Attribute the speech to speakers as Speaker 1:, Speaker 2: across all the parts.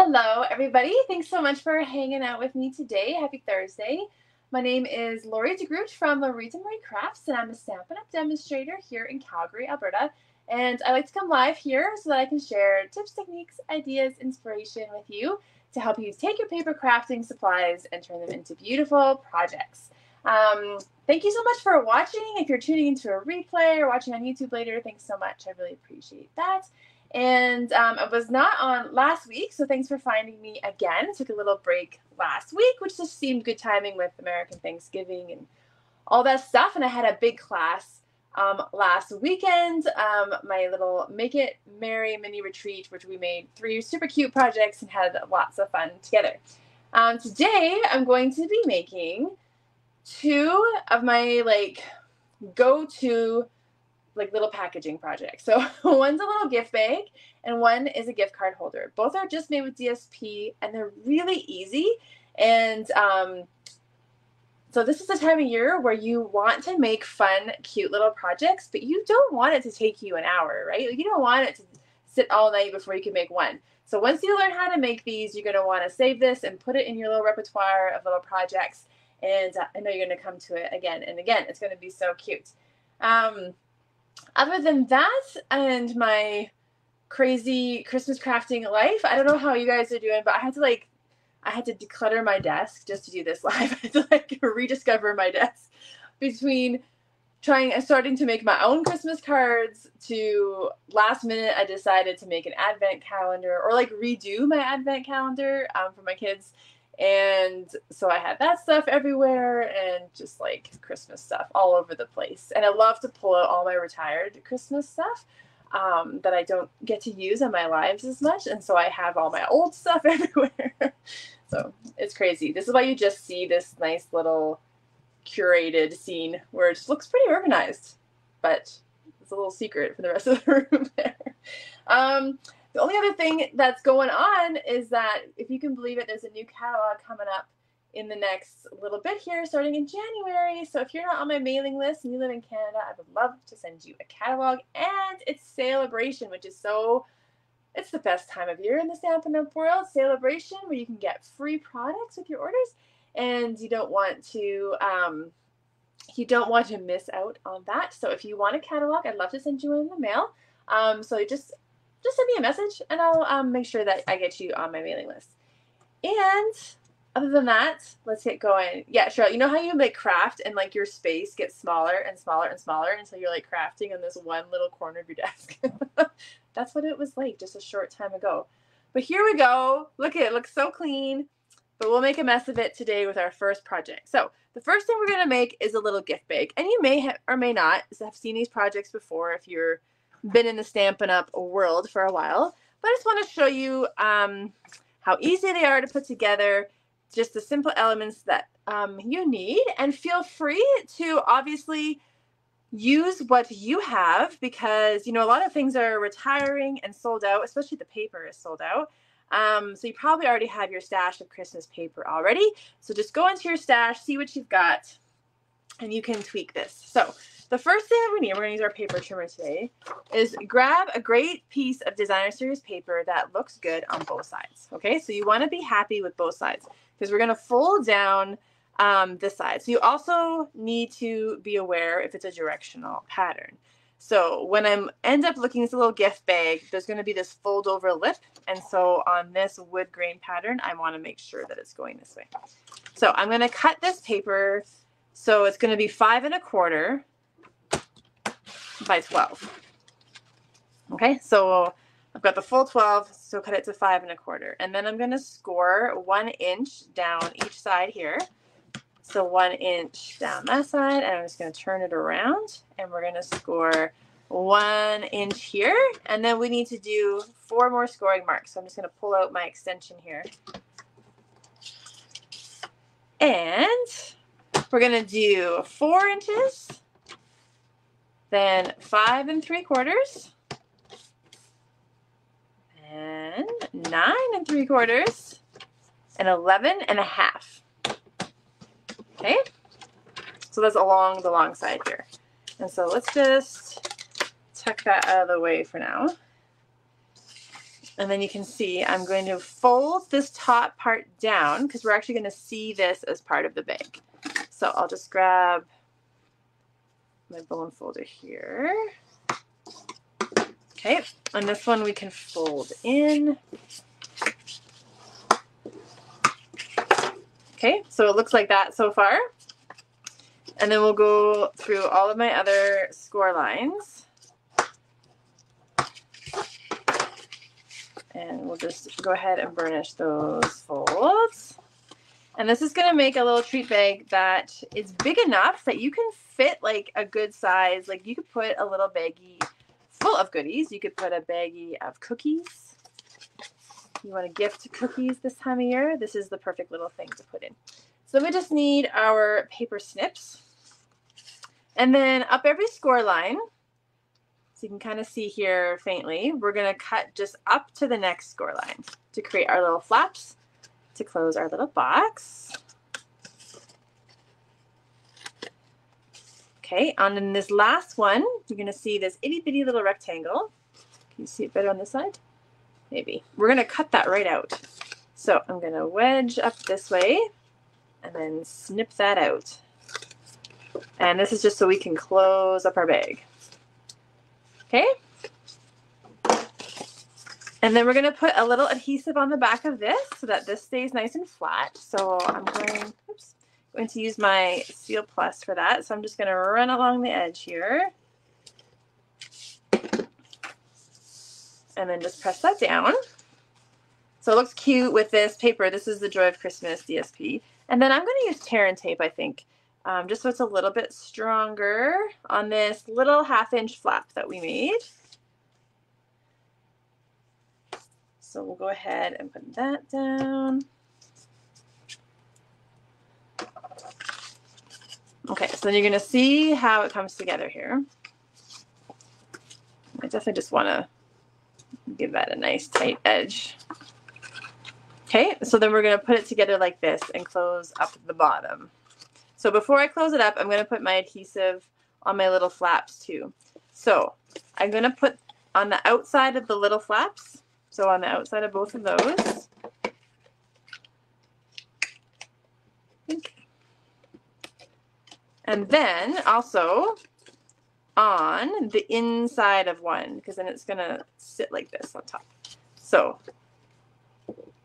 Speaker 1: Hello, everybody. Thanks so much for hanging out with me today. Happy Thursday. My name is Lori DeGrooch from Lori's and Marie Crafts, and I'm a Stampin' Up! Demonstrator here in Calgary, Alberta. And I like to come live here so that I can share tips, techniques, ideas, inspiration with you to help you take your paper crafting supplies and turn them into beautiful projects. Thank you so much for watching. If you're tuning into a replay or watching on YouTube later, thanks so much. I really appreciate that. And I was not on last week, so thanks for finding me again. I took a little break last week, which just seemed good timing with American Thanksgiving and all that stuff. And I had a big class last weekend, my little Make It Merry mini retreat, which we made 3 super cute projects and had lots of fun together. Today, I'm going to be making 2 of my go-to little packaging projects. So one's a little gift bag and one is a gift card holder. Both are just made with DSP and they're really easy. And so this is the time of year where you want to make fun, cute little projects, but you don't want it to take you an hour, right? You don't want it to sit all night before you can make one. So once you learn how to make these, you're going to want to save this and put it in your little repertoire of little projects. And I know you're going to come to it again and again. It's going to be so cute. Other than that and my crazy Christmas crafting life, I don't know how you guys are doing, but I had to declutter my desk just to do this live. I had to rediscover my desk between starting to make my own Christmas cards to last minute I decided to make an advent calendar or redo my advent calendar for my kids. And so I had that stuff everywhere and just Christmas stuff all over the place. And I love to pull out all my retired Christmas stuff that I don't get to use on my lives as much. And so I have all my old stuff everywhere. So it's crazy. This is why you just see this nice little curated scene where it just looks pretty organized. But it's a little secret for the rest of the room there. The only other thing that's going on is that, if you can believe it, there's a new catalog coming up in the next little bit here, starting in January. So if you're not on my mailing list and you live in Canada, I would love to send you a catalog. And it's Celebration, which is it's the best time of year in the Stampin' Up! World. Celebration, where you can get free products with your orders, and you don't want to miss out on that. So if you want a catalog, I'd love to send you in the mail. So just send me a message and I'll make sure that I get you on my mailing list. And other than that, let's get going. Yeah, Cheryl, you know how you craft and your space gets smaller and smaller and smaller until you're crafting in this one little corner of your desk? That's what it was like just a short time ago. But here we go. Look at it. It looks so clean. But we'll make a mess of it today with our first project. So the first thing we're going to make is a little gift bag. And you may or may not have seen these projects before if you're been in the Stampin' Up! World for a while, but I just want to show you how easy they are to put together, just the simple elements that you need, and feel free to obviously use what you have, because a lot of things are retiring and sold out, especially the paper is sold out. So you probably already have your stash of Christmas paper already, so just go into your stash, see what you've got, and you can tweak this. So the first thing that we need, we're going to use our paper trimmer today, is grab a great piece of designer series paper that looks good on both sides. Okay, so you want to be happy with both sides because we're going to fold down this side. So you also need to be aware if it's a directional pattern. So when I end up looking at this little gift bag, there's going to be this fold over lip. And so on this wood grain pattern, I want to make sure that it's going this way. So I'm going to cut this paper. So it's going to be 5 1/4 by 12. Okay, so I've got the full 12, so cut it to 5 1/4. And then I'm going to score 1 inch down each side here. So 1 inch down that side, and I'm just going to turn it around, and we're going to score 1 inch here. And then we need to do 4 more scoring marks. So I'm just going to pull out my extension here. And we're going to do 4 inches, then 5 3/4, and 9 3/4, and 11 1/2. Okay, so that's along the long side here. And so let's just tuck that out of the way for now. And then you can see I'm going to fold this top part down because we're actually going to see this as part of the bag. So I'll just grab my bone folder here. Okay, and this one we can fold in. Okay, so it looks like that so far. And then we'll go through all of my other score lines. And we'll just go ahead and burnish those folds. And this is going to make a little treat bag that is big enough that you can fit like a good size. Like you could put a little baggie full of goodies. You could put a baggie of cookies. You want to gift cookies this time of year, this is the perfect little thing to put in. So then we just need our paper snips. And then up every score line, so you can kind of see here faintly, we're going to cut just up to the next score line to create our little flaps to close our little box. Okay, on this last one, you're going to see this itty bitty little rectangle. Can you see it better on this side? Maybe. We're going to cut that right out. So I'm going to wedge up this way and then snip that out. And this is just so we can close up our bag. Okay? And then we're going to put a little adhesive on the back of this so that this stays nice and flat. So I'm going to use my Seal Plus for that. So I'm just going to run along the edge here. And then just press that down. So it looks cute with this paper. This is the Joy of Christmas DSP. And then I'm going to use tear and tape, I think, just so it's a little bit stronger on this little 1/2 inch flap that we made. So we'll go ahead and put that down. Okay, so then you're going to see how it comes together here. I definitely just want to give that a nice tight edge. Okay, so then we're going to put it together like this and close up the bottom. So before I close it up, I'm going to put my adhesive on my little flaps too. So I'm going to put on the outside of the little flaps, so on the outside of both of those. And then also on the inside of one, because then it's going to sit like this on top. So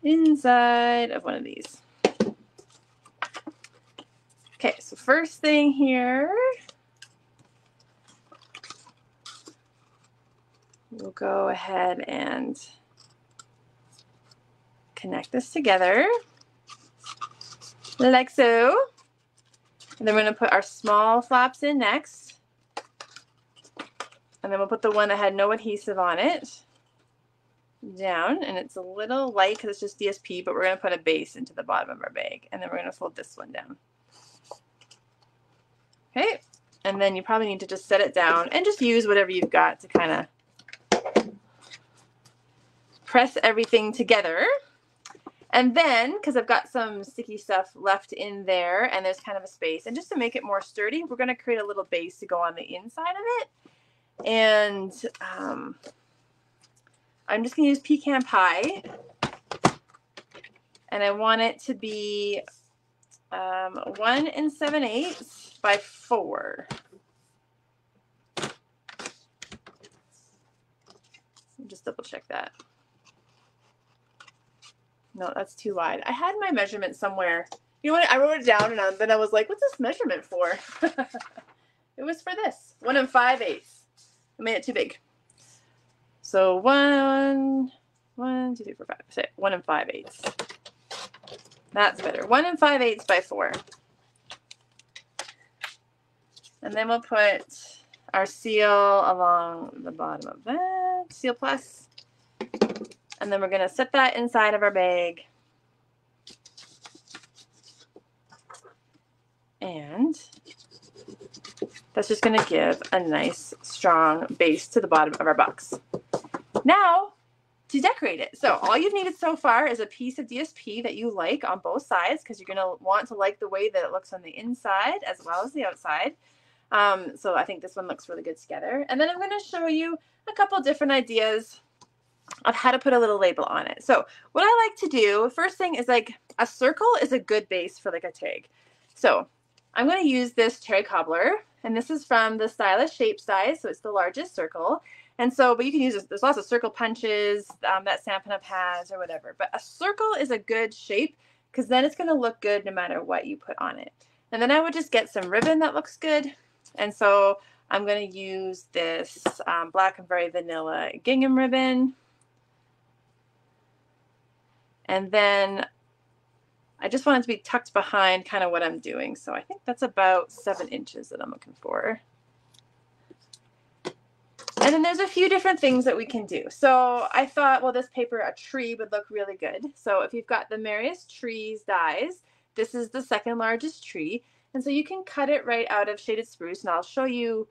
Speaker 1: inside of one of these. Okay, so first thing here, we'll go ahead and connect this together like so. And then we're going to put our small flaps in next. And then we'll put the one that had no adhesive on it down. And it's a little light because it's just DSP, but we're going to put a base into the bottom of our bag. And then we're going to fold this one down. Okay, and then you probably need to just set it down and just use whatever you've got to kind of press everything together. And then, because I've got some sticky stuff left in there and there's kind of a space, and just to make it more sturdy, we're going to create a little base to go on the inside of it. And I'm just going to use pecan pie. And I want it to be 1 7/8 by 4. Just double check that. No, that's too wide. I had my measurement somewhere. You know what? I wrote it down and then I was like, what's this measurement for? It was for this. 1 5/8. I made it too big. So 1, 2, 3, 4, 5, 6, 1 5/8. That's better. 1 5/8 by 4. And then we'll put our seal along the bottom of that, Seal Plus. And then we're going to set that inside of our bag. And that's just going to give a nice, strong base to the bottom of our box. Now, to decorate it. So all you've needed so far is a piece of DSP that you like on both sides, because you're going to want to like the way that it looks on the inside as well as the outside. So I think this one looks really good together. And then I'm going to show you a couple different ideas of how to put a little label on it. So what I like to do, first thing is like a circle is a good base for like a tag. So I'm going to use this cherry cobbler, and this is from the Stylish Shape size, so it's the largest circle. And so, but you can use this, there's lots of circle punches that Stampin' Up! Has or whatever. But a circle is a good shape because then it's going to look good no matter what you put on it. And then I would just get some ribbon that looks good. And so I'm going to use this Black and Very Vanilla gingham ribbon. And then I just want it to be tucked behind kind of what I'm doing. So I think that's about 7 inches that I'm looking for. And then there's a few different things that we can do. So I thought, well, this paper, a tree would look really good. So if you've got the Merriest Trees dies, this is the second largest tree. And so you can cut it right out of Shaded Spruce. And I'll show you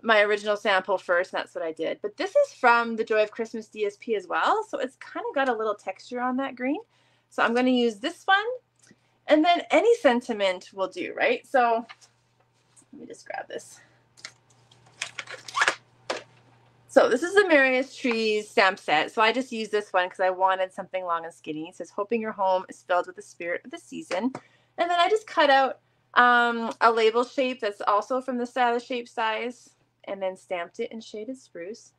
Speaker 1: my original sample first, and that's what I did. But this is from the Joy of Christmas DSP as well. So it's kind of got a little texture on that green. So I'm going to use this one. And then any sentiment will do, right? So let me just grab this. So this is the Merriest Trees stamp set. So I just used this one because I wanted something long and skinny. It says, hoping your home is filled with the spirit of the season. And then I just cut out a label shape that's also from the Stylish Shape size, and then stamped it in Shaded Spruce.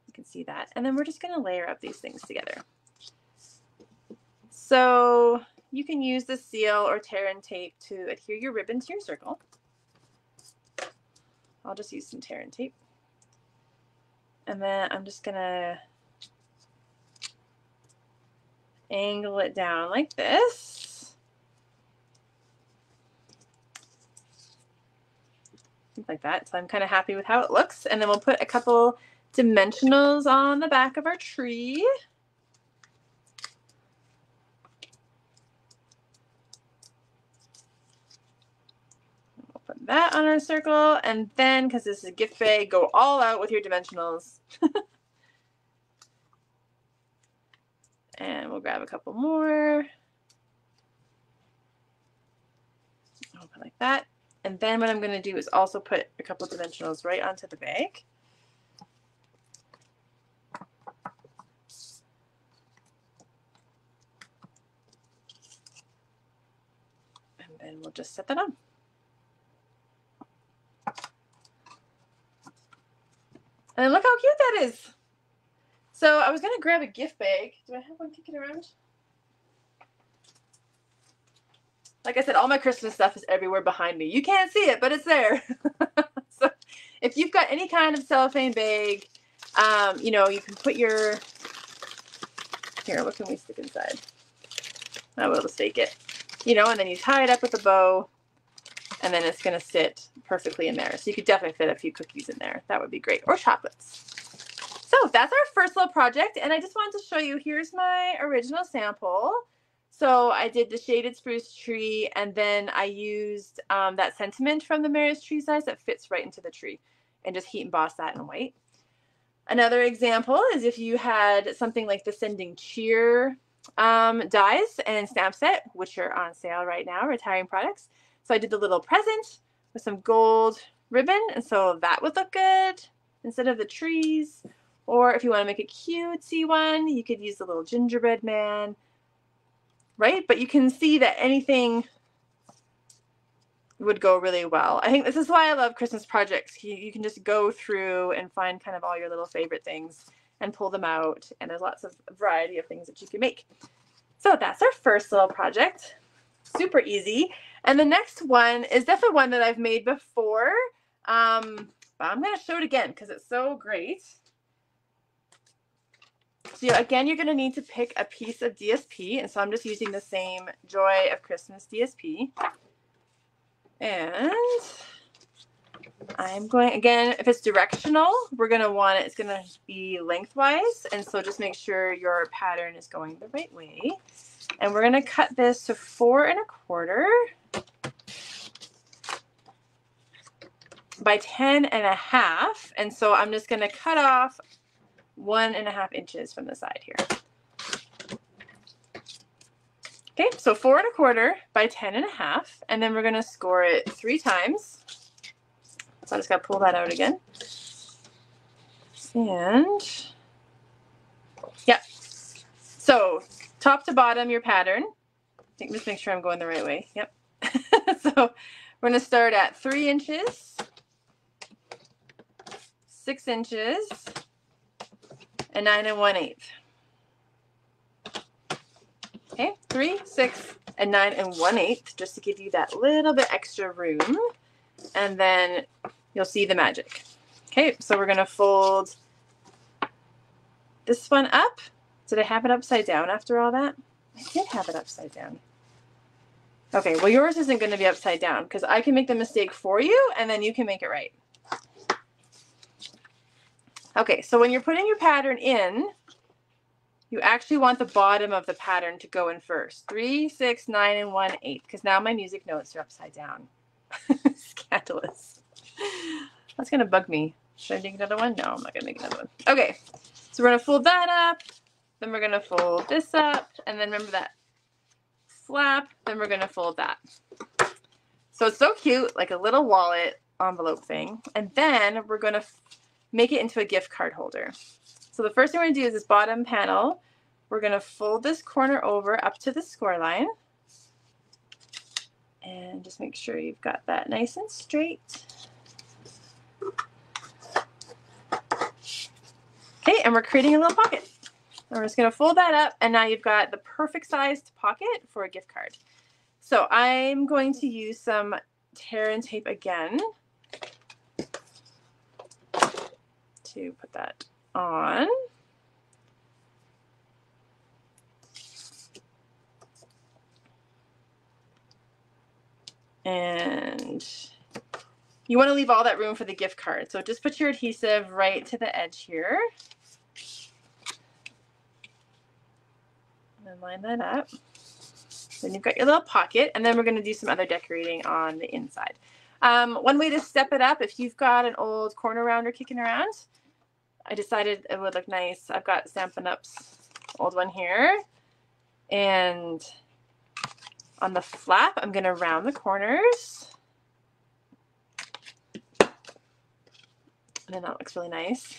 Speaker 1: You can see that. And then we're just going to layer up these things together. So you can use the seal or tear and tape to adhere your ribbon to your circle. I'll just use some tear and tape. And then I'm just going to angle it down like this. Like that. So I'm kind of happy with how it looks. And then we'll put a couple dimensionals on the back of our tree. That on our circle, and then because this is a gift bag, go all out with your dimensionals. And we'll grab a couple more. Open like that. And then what I'm going to do is also put a couple dimensionals right onto the bag. And then we'll just set that on. And look how cute that is. So I was going to grab a gift bag. Do I have one kicking around? Like I said, all my Christmas stuff is everywhere behind me. You can't see it, but it's there. So if you've got any kind of cellophane bag, you know, you can put your, here, what can we stick inside? I will stake it. You know, and then you tie it up with a bow, and then it's going to sit perfectly in there. So you could definitely fit a few cookies in there. That would be great. Or chocolates. So that's our first little project. And I just wanted to show you, here's my original sample. So I did the Shaded Spruce tree, and then I used that sentiment from the Merriest Tree size that fits right into the tree, and just heat emboss that in white. Another example is if you had something like the Sending Cheer dies and stamp set, which are on sale right now, retiring products. So I did the little present with some gold ribbon, and so that would look good instead of the trees. Or if you want to make a cutesy one, you could use the little gingerbread man, right? But you can see that anything would go really well. I think this is why I love Christmas projects. You can just go through and find kind of all your little favorite things and pull them out, and there's lots of variety of things that you can make. So that's our first little project. Super easy. And the next one is definitely one that I've made before, but I'm going to show it again because it's so great. So again, you're going to need to pick a piece of DSP, and so I'm just using the same Joy of Christmas DSP. And I'm going, again, if it's directional, we're going to want it, it's going to be lengthwise, and so just make sure your pattern is going the right way. And we're going to cut this to 4 1/4 by 10 1/2, and so I'm just going to cut off 1 1/2 inches from the side here. Okay, so 4 1/4 by 10 1/2, and then we're going to score it 3 times. So I just got to pull that out again. And top to bottom your pattern. Just make sure I'm going the right way. Yep. So we're going to start at 3 inches, 6 inches, and 9 1/8. Okay, 3, 6, and 9 1/8, just to give you that little bit extra room, and then you'll see the magic. Okay, so we're going to fold this one up. Did I have it upside down after all that? I did have it upside down. Okay, well yours isn't going to be upside down because I can make the mistake for you and then you can make it right. Okay, so when you're putting your pattern in, you actually want the bottom of the pattern to go in first. 3, 6, 9 1/8, because now my music notes are upside down. Scandalous. That's going to bug me. Should I make another one? No, I'm not going to make another one. Okay, so we're going to fold that up. Then we're going to fold this up. And then remember that flap. Then we're going to fold that. So it's so cute, like a little wallet envelope thing. And then we're going to make it into a gift card holder. So the first thing we're going to do is this bottom panel. We're going to fold this corner over up to the score line. And just make sure you've got that nice and straight. Okay, and we're creating a little pocket. And we're just going to fold that up, and now you've got the perfect sized pocket for a gift card. So I'm going to use some tear and tape again to put that on. And you want to leave all that room for the gift card. So just put your adhesive right to the edge here. And then line that up. Then you've got your little pocket, and then we're going to do some other decorating on the inside. One way to step it up, if you've got an old corner rounder kicking around, I decided it would look nice. I've got Stampin' Up's old one here. And on the flap, I'm going to round the corners. And then that looks really nice.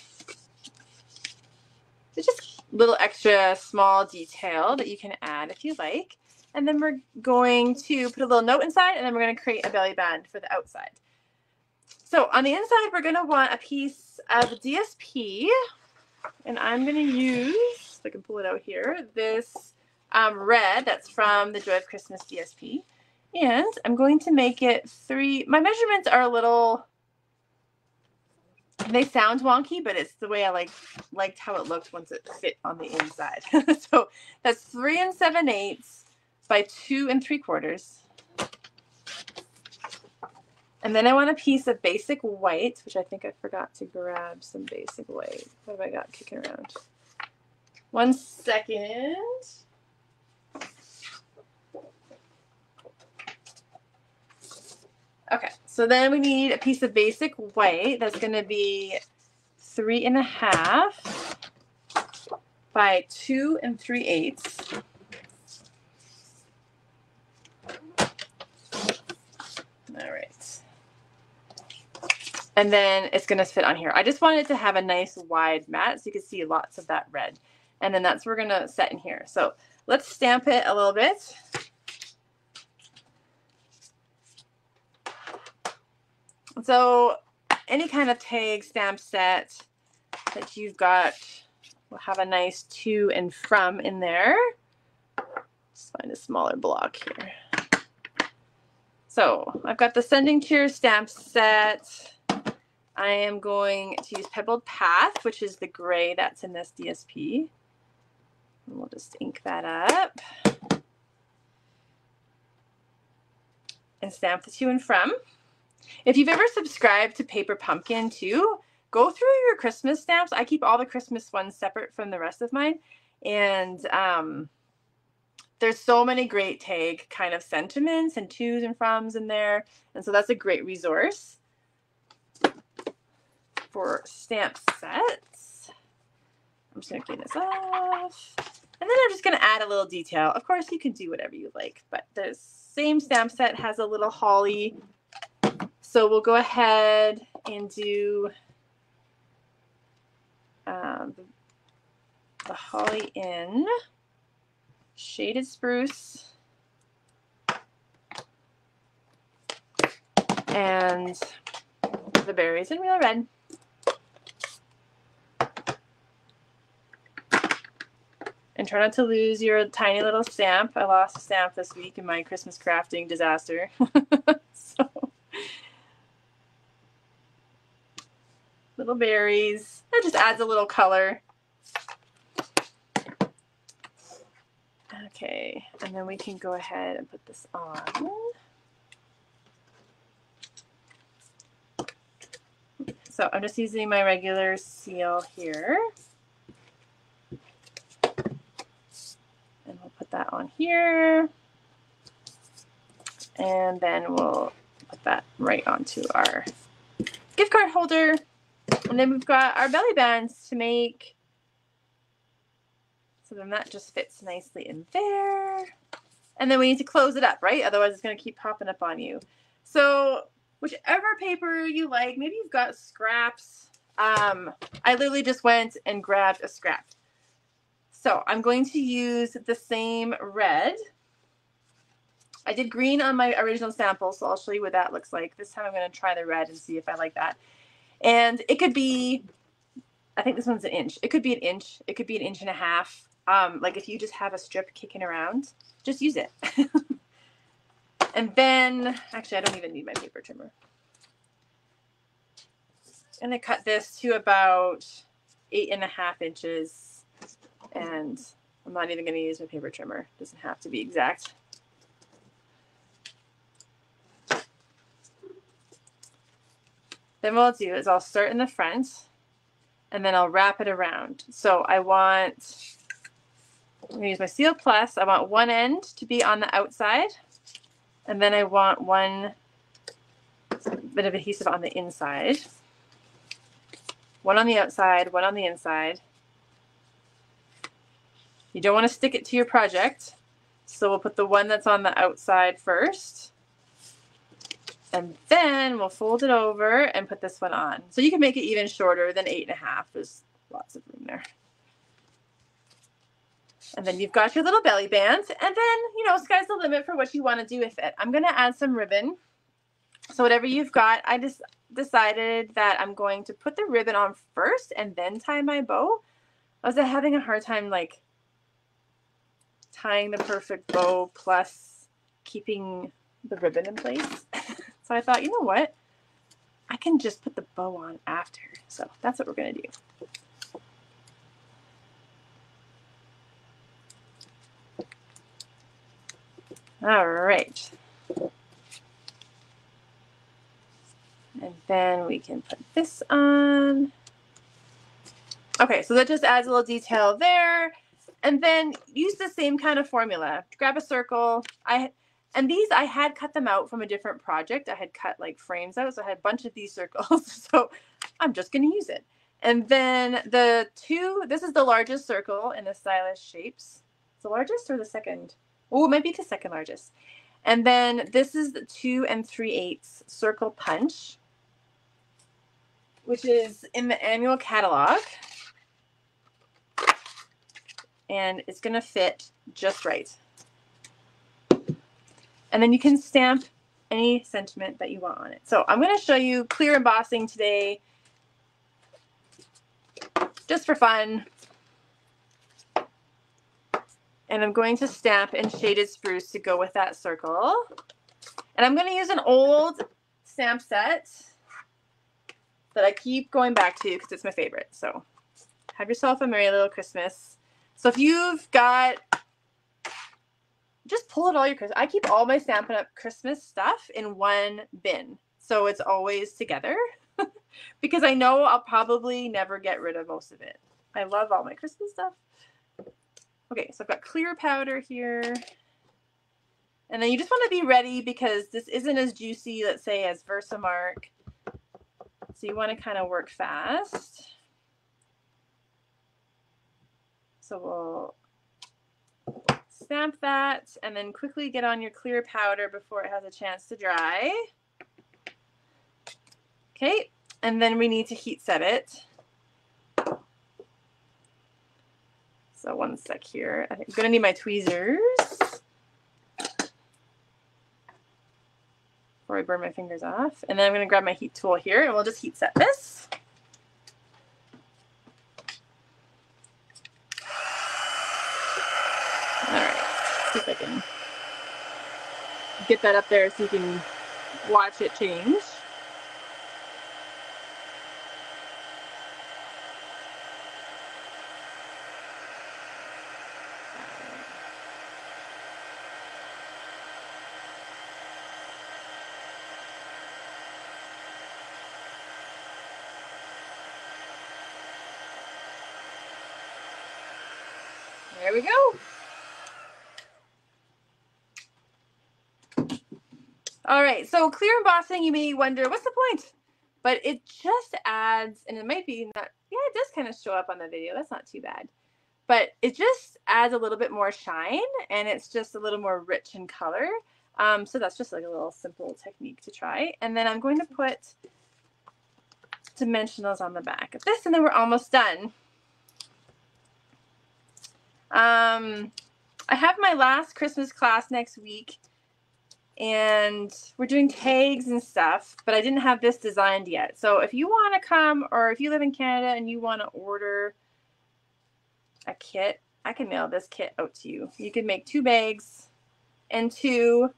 Speaker 1: It's just a little extra small detail that you can add if you like. And then we're going to put a little note inside, and then we're going to create a belly band for the outside. So on the inside, we're going to want a piece of DSP, and I'm going to use, if I can pull it out here, this red that's from the Joy of Christmas DSP. And I'm going to make it 3, my measurements are a little, they sound wonky, but it's the way I liked how it looked once it fit on the inside. So that's 3 7/8 by 2 3/4. And then I want a piece of basic white, which I think I forgot to grab some basic white. What have I got kicking around? 1 second. Okay, so then we need a piece of basic white that's going to be 3 1/2 by 2 3/8. All right. And then it's going to fit on here. I just wanted to have a nice wide mat so you can see lots of that red. And then that's what we're going to set in here. So let's stamp it a little bit. So any kind of tag stamp set that you've got will have a nice to and from in there. Just find a smaller block here. So I've got the Sending Cheers stamp set. I am going to use Pebbled Path, which is the gray that's in this DSP. And we'll just ink that up. And stamp the to and from. If you've ever subscribed to Paper Pumpkin too, go through your Christmas stamps. I keep all the Christmas ones separate from the rest of mine. And there's so many great tag kind of sentiments and tos and froms in there. And so that's a great resource for stamp sets. I'm just going to clean this off. And then I'm just going to add a little detail. Of course, you can do whatever you like, but the same stamp set has a little holly. So we'll go ahead and do the holly in. Shaded Spruce, and the berries in Real Red. And try not to lose your tiny little stamp. I lost a stamp this week in my Christmas crafting disaster. So, little berries. That just adds a little color. Okay, and then we can go ahead and put this on. So I'm just using my regular seal here. And we'll put that on here. And then we'll put that right onto our gift card holder. And then we've got our belly bands to make. So then that just fits nicely in there. And then we need to close it up, right? Otherwise it's going to keep popping up on you. So whichever paper you like, maybe you've got scraps. I literally just went and grabbed a scrap. So I'm going to use the same red. I did green on my original sample, so I'll show you what that looks like. This time I'm going to try the red and see if I like that. And it could be, I think this one's an inch. It could be an inch. It could be an inch and a half. Like if you just have a strip kicking around, just use it. And then, actually I don't even need my paper trimmer. I'm going to cut this to about 8.5 inches. And I'm not even going to use my paper trimmer. It doesn't have to be exact. Then what I'll do is I'll start in the front and then I'll wrap it around. So I'm going to use my Seal Plus. I want one end to be on the outside. And then I want one bit of adhesive on the inside. One on the outside, one on the inside. You don't want to stick it to your project. So we'll put the one that's on the outside first. And then we'll fold it over and put this one on. So you can make it even shorter than 8.5. There's lots of room there. And then you've got your little belly band. And then, you know, sky's the limit for what you want to do with it. I'm going to add some ribbon. So whatever you've got, I just decided that I'm going to put the ribbon on first and then tie my bow. I was having a hard time like tying the perfect bow plus keeping the ribbon in place. So I thought, you know what? I can just put the bow on after. So that's what we're going to do. All right. And then we can put this on. Okay, so that just adds a little detail there. And then use the same kind of formula. Grab a circle. And these, I had cut them out from a different project. I had cut like frames out, so I had a bunch of these circles. So I'm just going to use it. And then this is the largest circle in the stylish shapes. It's the largest or the second? Oh, it might be the second largest. And then this is the 2 3/8 circle punch, which is in the annual catalog. And it's going to fit just right. And then you can stamp any sentiment that you want on it. So I'm going to show you clear embossing today, just for fun. And I'm going to stamp in Shaded Spruce to go with that circle. And I'm going to use an old stamp set that I keep going back to because it's my favorite. So have yourself a merry little Christmas. So if you've got, just pull out all your Christmas. I keep all my Stampin' Up! Christmas stuff in one bin. So it's always together because I know I'll probably never get rid of most of it. I love all my Christmas stuff. Okay, so I've got clear powder here. And then you just want to be ready because this isn't as juicy, let's say, as Versamark. So you want to kind of work fast. So we'll stamp that and then quickly get on your clear powder before it has a chance to dry. Okay, and then we need to heat set it. So one sec here. I'm going to need my tweezers before I burn my fingers off. And then I'm going to grab my heat tool here, and we'll just heat set this. All right, see if I can get that up there so you can watch it change. There we go. All right, so clear embossing, you may wonder, what's the point? But it just adds, and it might be not, yeah, it does kind of show up on the video. That's not too bad. But it just adds a little bit more shine, and it's just a little more rich in color. So that's just like a little simple technique to try. And then I'm going to put dimensionals on the back of this, and then we're almost done. I have my last Christmas class next week, and we're doing tags and stuff, but I didn't have this designed yet. So if you want to come, or if you live in Canada and you want to order a kit, I can mail this kit out to you. You can make 2 bags and 2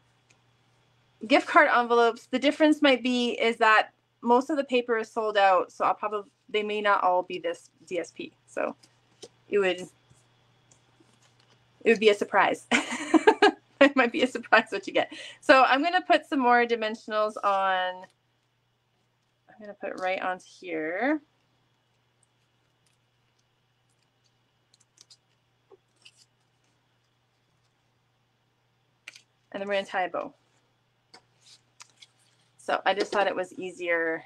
Speaker 1: gift card envelopes. The difference might be is that most of the paper is sold out, so they may not all be this DSP. So it would be a surprise. It might be a surprise what you get. So I'm going to put some more dimensionals on. I'm going to put right onto here. And then we're going to tie a bow. So I just thought it was easier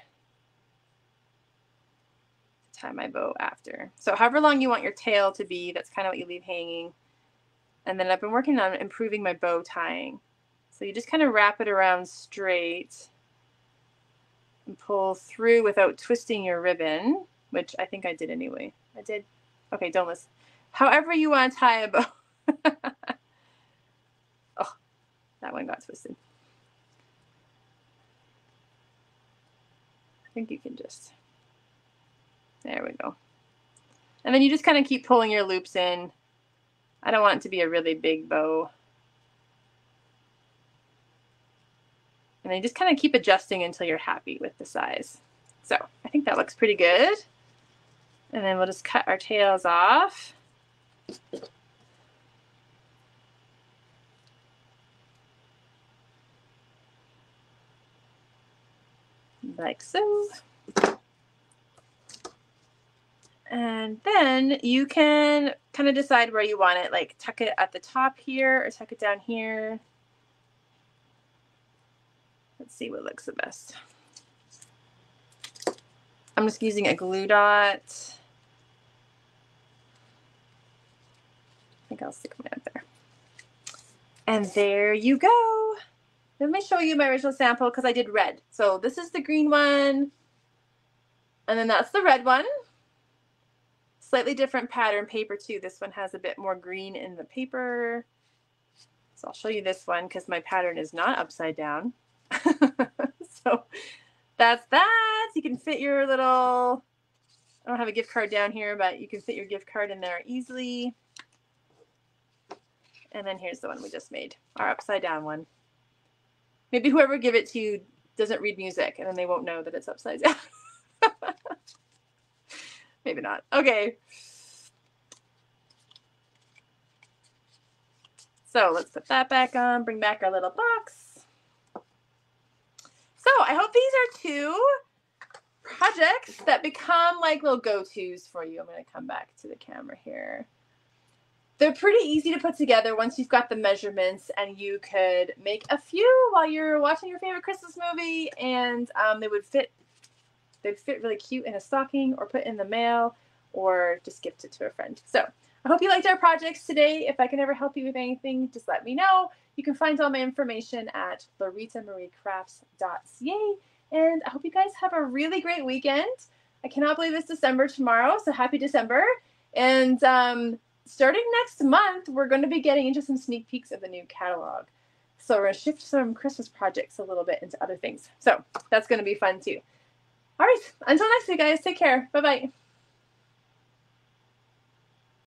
Speaker 1: to tie my bow after. So however long you want your tail to be, that's kind of what you leave hanging. And then I've been working on improving my bow tying. So you just kind of wrap it around straight and pull through without twisting your ribbon, which I think I did anyway. I did. Okay, don't listen. However you want to tie a bow. Oh, that one got twisted. I think you can just, there we go. And then you just kind of keep pulling your loops in. I don't want it to be a really big bow. And then you just kind of keep adjusting until you're happy with the size. So I think that looks pretty good. And then we'll just cut our tails off. Like so. And then you can kind of decide where you want it, like tuck it at the top here or tuck it down here. Let's see what looks the best. I'm just using a glue dot. I think I'll stick mine up there. And there you go. Let me show you my original sample because I did red. So this is the green one. And then that's the red one. Slightly different pattern paper too. This one has a bit more green in the paper. So I'll show you this one because my pattern is not upside down. So that's that. You can fit your little, I don't have a gift card down here, but you can fit your gift card in there easily. And then here's the one we just made, our upside down one. Maybe whoever give it to you doesn't read music and then they won't know that it's upside down. Maybe not. Okay. So let's put that back on, bring back our little box. So I hope these are 2 projects that become like little go-tos for you. I'm going to come back to the camera here. They're pretty easy to put together once you've got the measurements, and you could make a few while you're watching your favorite Christmas movie, and they'd fit really cute in a stocking or put in the mail or just gift it to a friend. So I hope you liked our projects today. If I can ever help you with anything, just let me know. You can find all my information at LoritaMarieCrafts.ca. And I hope you guys have a really great weekend. I cannot believe it's December tomorrow, so happy December. And starting next month, we're going to be getting into some sneak peeks of the new catalog. So we're going to shift some Christmas projects a little bit into other things. So that's going to be fun too. All right, until next week, guys. Take care. Bye-bye.